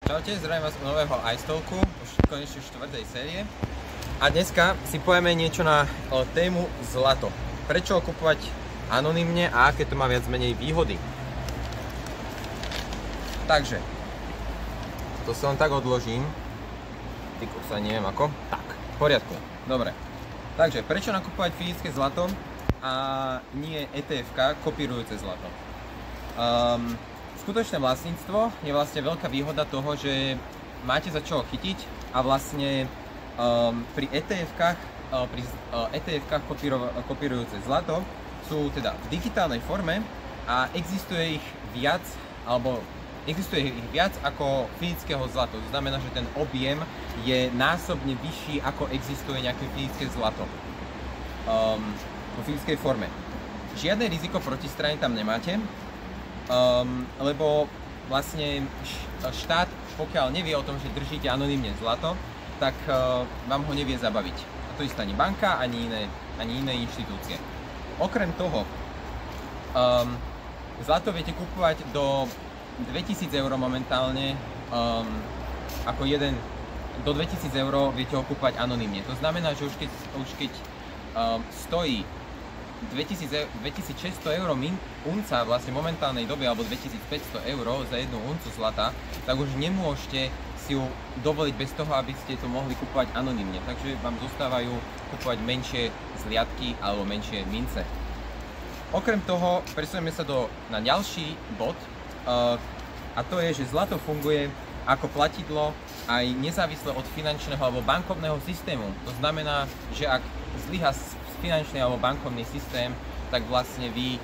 Čaute, zdravím vás u nového iStalku, už konečne 4. série. A dneska si povieme niečo na tému zlato. Prečo ho kupovať anonymne a aké to má viac menej výhody. Takže, to sa len tak odložím. Tyku sa neviem ako. Tak, v poriadku, dobre. Takže, prečo nakupovať fyzické zlato a nie ETF-ka kopírujúce zlato? Skutočné vlastníctvo je vlastne veľká výhoda toho, že máte za čo chytiť a vlastne pri ETF-kách kopírujúce zlato sú teda v digitálnej forme a existuje ich viac ako fyzického zlato. To znamená, že ten objem je násobne vyšší ako existuje nejaké fyzické zlato vo fyzickej forme. Žiadne riziko protistrany tam nemáte. Lebo vlastne štát, pokiaľ nevie o tom, že držíte anonymne zlato, tak vám ho nevie zabaviť. A to isté ani banka, ani iné inštitúcie. Okrem toho, zlato viete kupovať do 2000 eur momentálne, do 2000 eur viete ho kupovať anonymne. To znamená, že už keď stojí 2600 eur unca vlastne v momentálnej dobe, alebo 2500 eur za jednu uncu zlata, tak už nemôžete si ju dovoliť bez toho, aby ste to mohli kupovať anonymne. Takže vám zostávajú kupovať menšie zliadky alebo menšie mince. Okrem toho presunieme sa na ďalší bod a to je, že zlato funguje ako platidlo aj nezávisle od finančného alebo bankovného systému. To znamená, že ak zlyhá finančný alebo bankovný systém, tak vlastne vy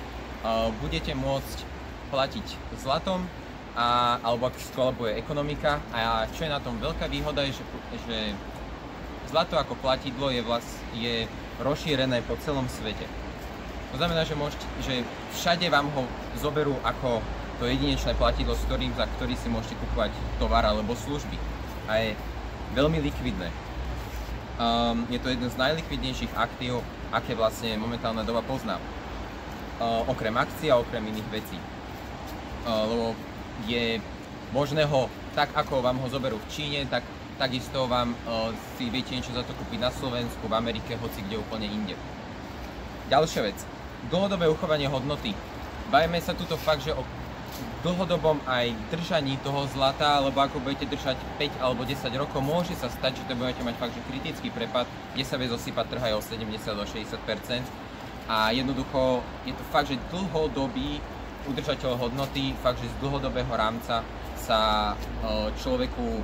budete môcť platiť zlatom alebo ak skolabuje ekonomika. A čo je na tom veľká výhoda je, že zlato ako platidlo je rozšírené po celom svete. To znamená, že všade vám ho zoberú ako to jedinečné platidlo, za ktorý si môžete kupovať tovar alebo služby. A je veľmi likvidné. Je to jeden z najlikvidnejších aktív, aké vlastne momentálna doba pozná. Okrem akcií a okrem iných vecí. Lebo je možné ho, tak ako vám ho zoberú v Číne, takisto vám si viete niečo za to kúpiť na Slovensku, v Amerike, hoci kde úplne inde. Ďalšia vec. Dlhodobé uchovanie hodnoty. Bavíme sa tuto fakt, že o dlhodobom aj držaní toho zlata, lebo ako budete držať 5 alebo 10 rokov, môže sa stať, že to budete mať fakt, že kritický prepad, kde sa vie zosypať trh aj o 70–60%. A jednoducho je to fakt, že dlhodobý udržateľ hodnoty, fakt, že z dlhodobého rámca sa človeku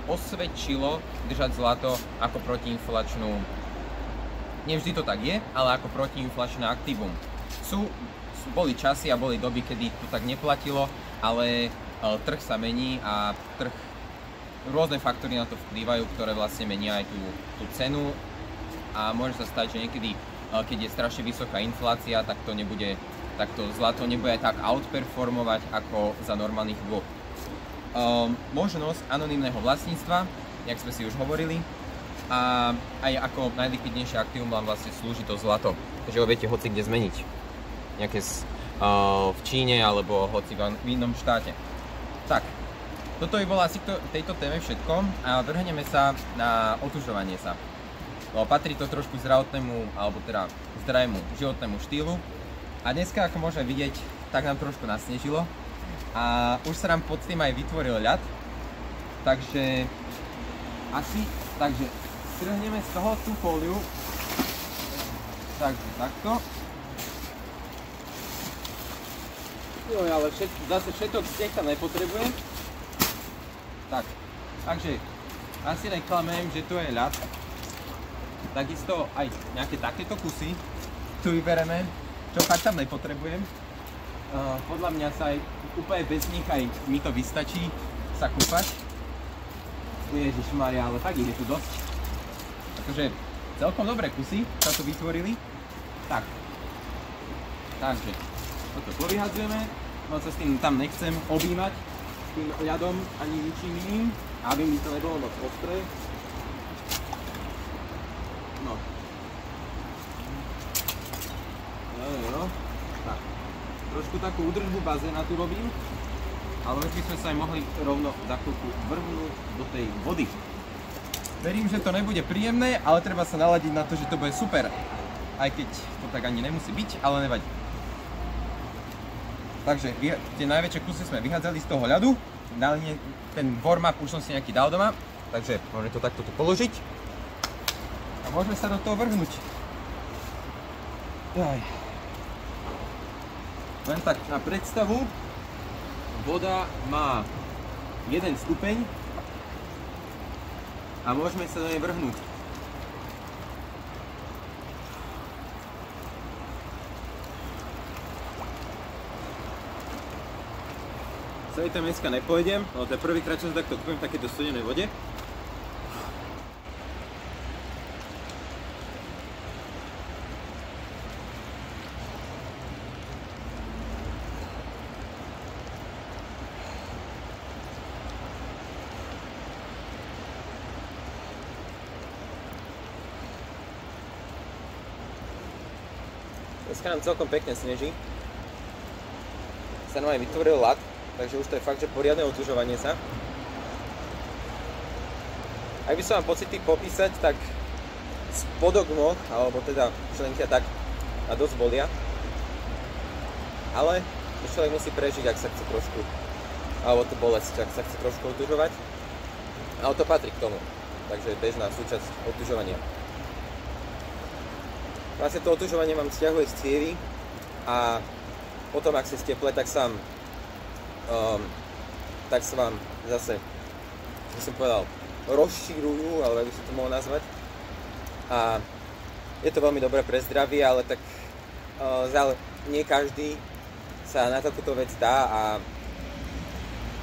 osvedčilo držať zlato ako protiinflačnú, nevždy to tak je, ale ako protiinflačné aktívum. Boli časy a boli doby, kedy to tak neplatilo, ale trh sa mení a rôzne faktory na to vplývajú, ktoré vlastne menia aj tú cenu a môže sa stať, že niekedy, keď je strašne vysoká inflácia, tak to zlato nebude tak outperformovať ako za normálnych dôb. Možnosť anonymného vlastníctva, jak sme si už hovorili, a aj ako najlikvidnejšie aktívum vám vlastne slúži to zlato, takže ho viete hoci kde zmeniť. Nejaké v Číne alebo hoci v inom štáte. Tak, toto by bolo asi tejto téme všetko a vrhneme sa na otužovanie sa. Patrí to trošku zdravotnému, alebo teda zdravému životnému štýlu a dneska, ako môžeme vidieť, tak nám trošku nasnežilo a už sa nám pod tým aj vytvoril ľad, takže strhneme z toho tú fóliu, takže takto. Jo, ale zase všetok sneh tam nepotrebujem. Takže asi neklamem, že tu je ľad. Takisto aj nejaké takéto kusy tu vybereme, čo fakt tam nepotrebujem. Podľa mňa sa aj úplne bez nich aj mi to vystačí sa kúpať. Ježišmaria, ale tak ich je tu dosť. Takže celkom dobré kusy sa tu vytvorili. Takže toto povyhadzujeme, no sa s tým tam nechcem objímať s tým ľadom ani ničím iným, aby mi to nebolo moc ostré. No. Tak. Trošku takú údržbu bazéna tu robím, ale už by sme sa aj mohli rovno za chvíľku vrhnúť do tej vody. Verím, že to nebude príjemné, ale treba sa naladiť na to, že to bude super. Aj keď to tak ani nemusí byť, ale nevadí. Takže tie najväčšie kusy sme vyhádzali z toho ľadu. Ten warm-up už som si nejaký dal doma, takže môžeme to takto tu položiť. A môžeme sa do toho vrhnúť. Len tak na predstavu, voda má 1 stupeň a môžeme sa do nej vrhnúť. Celý tam dneska nepôjdem, ale to je prvýkrát, čo sa takto kúpim v takéto studenej vode. Dneska nám celkom pekne sneží. Sa nám aj vytvoril ľad, takže už to je fakt, že poriadne otužovanie sa. Ak by som vám pocity popísať, tak spodok nôh, alebo teda členky a tak, a dosť bolia. Ale to človek musí prežiť, ak sa chce trošku, alebo to bolesť, ak sa chce trošku otužovať. Ale to patrí k tomu, takže bežná súčasť otužovania. Vlastne to otužovanie vám stiahuje z cievy a potom, ak ste teple, tak sa vám zase, by som povedal, rozšírujú, alebo by som to mohol nazvať. A je to veľmi dobré pre zdravie, ale tak nie každý sa na takúto vec dá a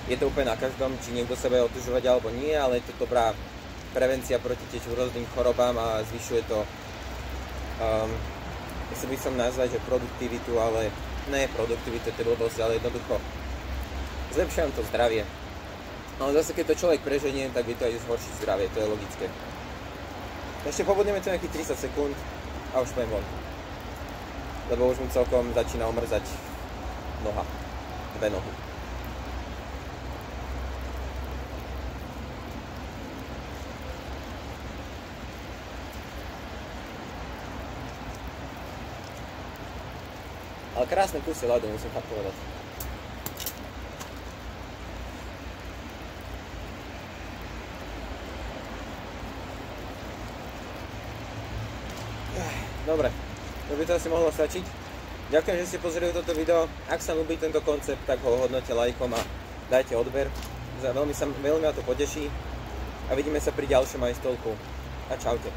je to úplne na každom, či niekto sa bude otužovať alebo nie, ale je to dobrá prevencia proti tiež rôznym chorobám a zvyšuje to by som nazvať, že produktivitu, ale nie produktivitu, to je blbosť, ale jednoducho zlepšujem to zdravie. Ale zase keď to človek preženie, tak by to aj zhoršiť zdravie, to je logické. Ešte pobudneme to nejakých 30 sekúnd a už pôjdem von. Lebo už mi celkom začína omrzať noha, 2 nohy. Ale krásne kusy ľadu, musím fakt povedať. Dobre, to by to asi mohlo stačiť. Ďakujem, že ste pozreli toto video. Ak sa ľúbi tento koncept, tak ho hodnote lajkom a dajte odber. Veľmi ma to poteší. A vidíme sa pri ďalšom aj stolku. A čaute.